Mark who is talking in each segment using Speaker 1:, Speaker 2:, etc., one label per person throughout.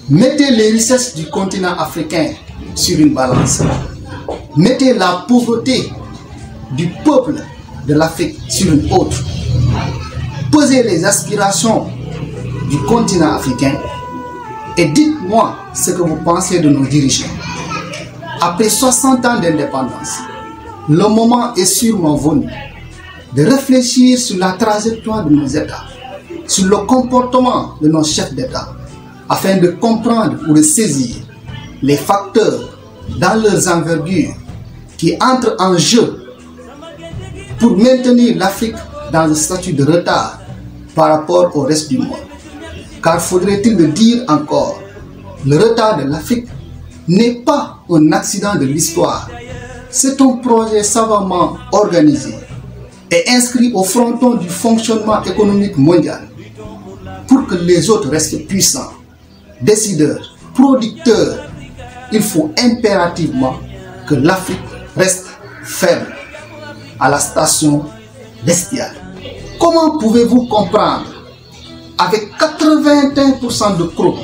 Speaker 1: Mettez les richesses du continent africain sur une balance. Mettez la pauvreté du peuple de l'Afrique sur une autre. Pesez les aspirations du continent africain et dites-moi ce que vous pensez de nos dirigeants. Après 60 ans d'indépendance, le moment est sûrement venu de réfléchir sur la trajectoire de nos États, sur le comportement de nos chefs d'État, afin de comprendre ou de saisir les facteurs dans leurs envergures qui entrent en jeu pour maintenir l'Afrique dans un statut de retard par rapport au reste du monde. Car faudrait-il le dire encore, le retard de l'Afrique n'est pas un accident de l'histoire. C'est un projet savamment organisé et inscrit au fronton du fonctionnement économique mondial pour que les autres restent puissants, décideurs, producteurs. Il faut impérativement que l'Afrique reste faible à la station bestiale. Comment pouvez-vous comprendre avec 81% de chrome,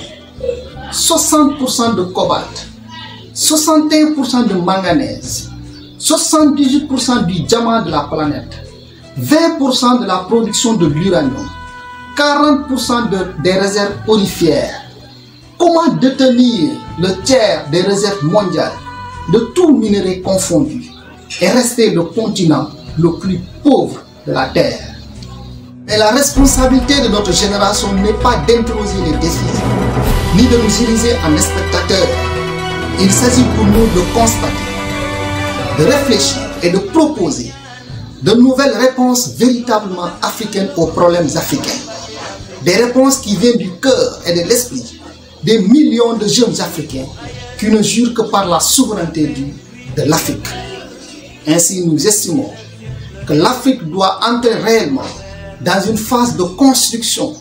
Speaker 1: 60% de cobalt, 61% de manganèse, 78% du diamant de la planète, 20% de la production de l'uranium, 40% des réserves aurifères? Comment détenir le tiers des réserves mondiales de tout minerai confondu et rester le continent le plus pauvre de la Terre? Et la responsabilité de notre génération n'est pas d'imposer les défis, ni de nous ériger en spectateurs. Il s'agit pour nous de constater, de réfléchir et de proposer de nouvelles réponses véritablement africaines aux problèmes africains. Des réponses qui viennent du cœur et de l'esprit des millions de jeunes Africains qui ne jurent que par la souveraineté de l'Afrique. Ainsi, nous estimons que l'Afrique doit entrer réellement dans une phase de construction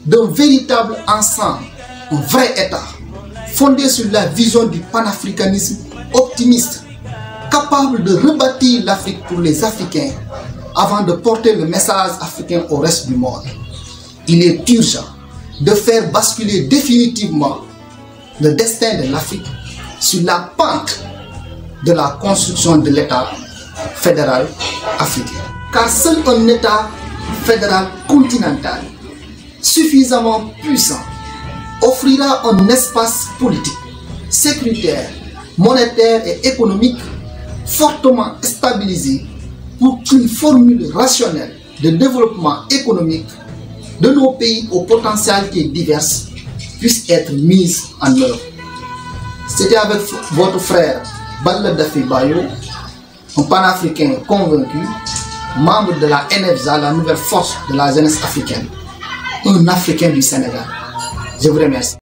Speaker 1: d'un véritable ensemble, un vrai État, fondé sur la vision du panafricanisme optimiste, capable de rebâtir l'Afrique pour les Africains avant de porter le message africain au reste du monde. Il est urgent de faire basculer définitivement le destin de l'Afrique sur la pente de la construction de l'État fédéral africain. Car seul un État fédéral continental suffisamment puissant offrira un espace politique, sécuritaire, monétaire et économique fortement stabilisé pour qu'une formule rationnelle de développement économique de nos pays aux potentialités diverses puisse être mise en œuvre. C'était avec votre frère Balla Daffé Bayo, un panafricain convaincu, membre de la NFZA, la nouvelle force de la jeunesse africaine, un Africain du Sénégal. Je vous remercie.